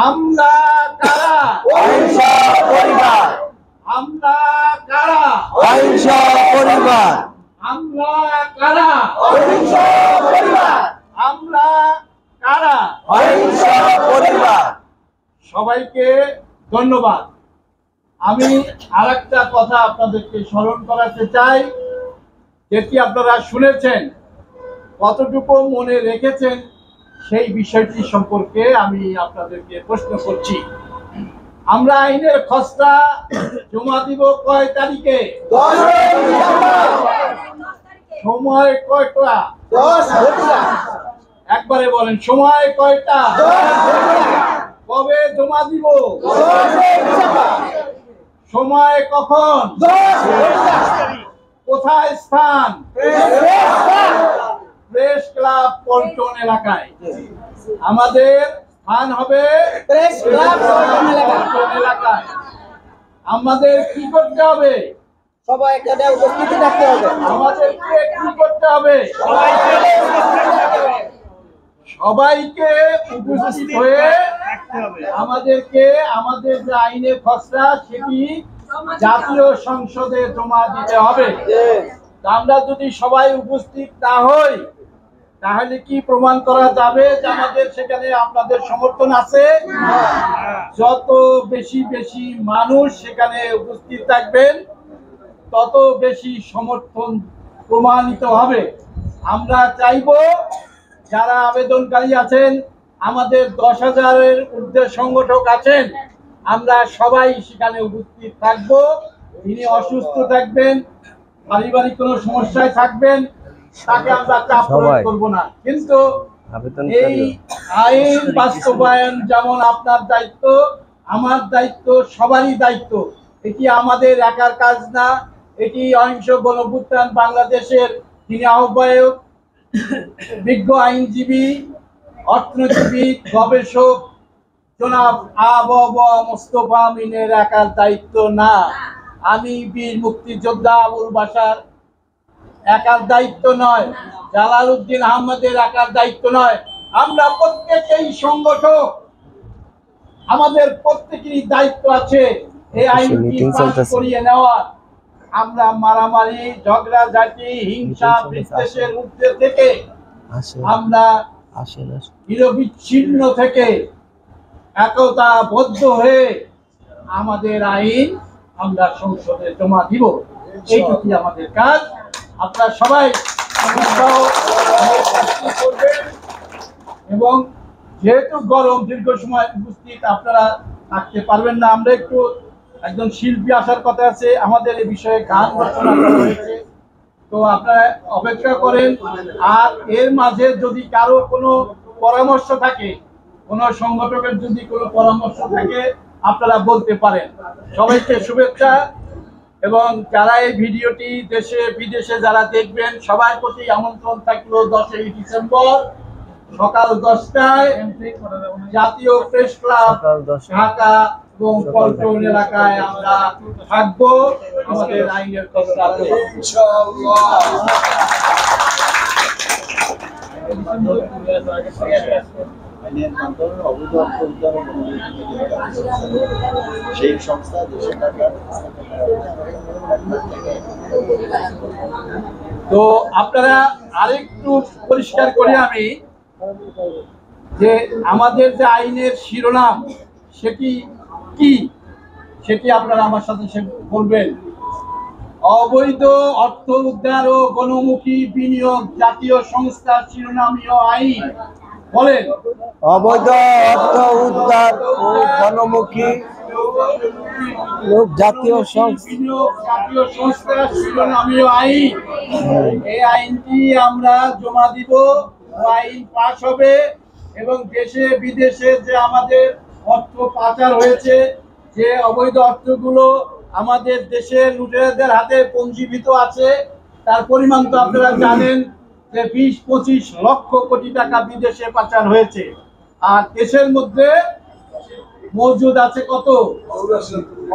আমরা কারা? অহিংসা পরিবার। আমরা কারা? অহিংসা পরিবার। আমরা কারা? অহিংসা পরিবার। আমরা কারা? অহিংসা পরিবার। সবাইকে ধন্যবাদ। আমি আরেকটা কথা আপনাদেরকে স্মরণ করাতে চাই, যেটি আপনারা শুনেছেন, কতটুকু মনে রেখেছেন সেই বিষয়টি সম্পর্কে আমি আপনাদেরকে প্রশ্ন করছি। আমরা আইনের খসড়া জমা দিব কয় তারিখে? সময় কয়টা? একবারে বলেন, সময় কয়টা? কবে জমা দিব? সময় কখন? কোথায় স্থান? প্রেস ক্লাব পল্টন এলাকায়। আমাদের স্থান হবে প্রেস ক্লাব পল্টন এলাকায়। আমাদের কি করতে হবে? সবাই এখানে উপস্থিত থাকতে হবে। আমাদেরকে কি করতে হবে? সবাইকে উপস্থিত হয়ে আমাদেরকে আমাদের যে আইনের খসড়া সেটি জাতীয় সংসদে জমা দিতে হবে। আমরা যদি সবাই উপস্থিত না হই তাহলে কি প্রমাণ করা যাবে যে আমাদের সেখানে আপনাদের সমর্থন আছে? যত বেশি বেশি মানুষ সেখানে উপস্থিত থাকবেন তত বেশি সমর্থন প্রমাণিত হবে। আমরা চাইব যারা আবেদনকারী আছেন, আমাদের 10,000-এর ঊর্ধ্বে সংগঠক আছেন, আমরা সবাই সেখানে উপস্থিত থাকব। তিনি অসুস্থ থাকবেন, পারিবারিক কোনো সমস্যায় থাকবেন, তাকে আমরা চাপ প্রয়োগ করব না। কিন্তু এই আইন বাস্তবায়ন যেমন আপনার দায়িত্ব, আমার দায়িত্ব, সবারই দায়িত্ব। এটি আমাদের একার কাজ না। এটি অহিংস গণঅভ্যুত্থান বাংলাদেশের যিনি আহ্বায়ক, বিজ্ঞ আইনজীবী, অর্থনীতিবিদ, গবেষক জনাব মোস্তফা আমিনের একার দায়িত্ব না। আমি বীর মুক্তিযোদ্ধা আবুল বাশার একার দায়িত্ব নয়, জালালউদ্দিন আহমদের একার দায়িত্ব নয়। আমরা প্রত্যেকেই সংগঠক, আমাদের প্রত্যেকেরই দায়িত্ব আছে এই আইনটি পাস করিয়ে নেওয়ার। আমরা মারামারি, ঝগড়াঝাটি, হিংসা, বিদ্বেষের ঊর্ধ্বে থেকে আমরা নিরবিচ্ছিন্ন থেকে একতাবদ্ধ হয়ে আমাদের আইন আমরা সংসদে জমা দিব। এইটুকুই আমাদের কাজ। আপনারা সবাই করবেন এবং যেহেতু গরম, দীর্ঘ সময় উপস্থিত আপনারা থাকতে পারবেন না। আমরা একটু একজন শিল্পী আসার কথা আছে, আমাদের এই বিষয়ে গান রচনা করা হয়েছে, তো আপনারা অপেক্ষা করেন। আর এর মাঝে যদি কারো কোনো পরামর্শ থাকে, কোনো সংগঠকের যদি কোনো পরামর্শ থাকে, আপনারা বলতে পারেন। সবাইকে শুভেচ্ছা। এবং যারা এই ভিডিওটি দেশে বিদেশে যারা দেখবেন সবার প্রতি আমন্ত্রণ থাকলো 10ই ডিসেম্বর সকাল 10টায় জাতীয় প্রেস ক্লাব ঢাকা এবং পল্টন এলাকায় আমরা থাকবো আমাদের আইনের খসড়া সেই সংস্থা দেশের টাকা। তো আপনারা আরেকটু পরিষ্কার করে আমি যে আমাদের যে আইনের শিরোনাম সেটি কি সেটি আপনারা আমার সাথে বলবেন। অবৈধ অর্থ উদ্ধার ও গণমুখী বিনিয়োগ জাতীয় সংস্থা শিরোনামীয় আইন। বলেন। অবৈধ অর্থ উদ্ধার ও গণমুখী জাতীয় সংস্থা শিরোনামীয় আইন। এই আইনটি আমরা জমা দিব, আইন পাস হবে এবং দেশে বিদেশে যে আমাদের অর্থ পাচার হয়েছে, যে অবৈধ অর্থগুলো আমাদের দেশে লুটেরাদের হাতে পঞ্জীভূত আছে, তার পরিমাণ তো আপনারা জানেন যে 20-25 লক্ষ কোটি টাকা বিদেশে পাচার হয়েছে। আর দেশের মধ্যে মজুদ আছে কত?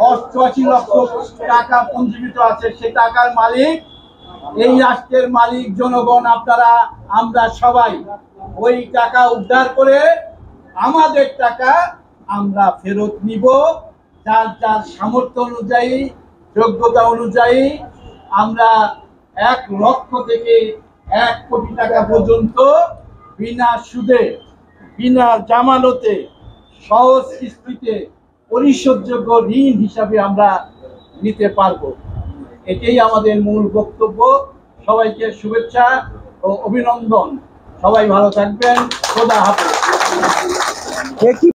88 লক্ষ টাকা পঞ্জীভূত আছে। সে টাকার মালিক এই রাষ্ট্রের মালিক জনগণ, আপনারা, আমরা সবাই। ওই টাকা উদ্ধার করে আমাদের টাকা আমরা ফেরত নিব। যার যার সামর্থ্য অনুযায়ী, যোগ্যতা অনুযায়ী আমরা 1 লক্ষ থেকে 1 কোটি টাকা পর্যন্ত বিনা সুদে, বিনা জামানতে, সহজ কিস্তিতে পরিশোধযোগ্য ঋণ হিসাবে আমরা নিতে পারবো। এটাই আমাদের মূল বক্তব্য। সবাইকে শুভেচ্ছা ও অভিনন্দন। সবাই ভালো থাকবেন। খোদা হাফেজ।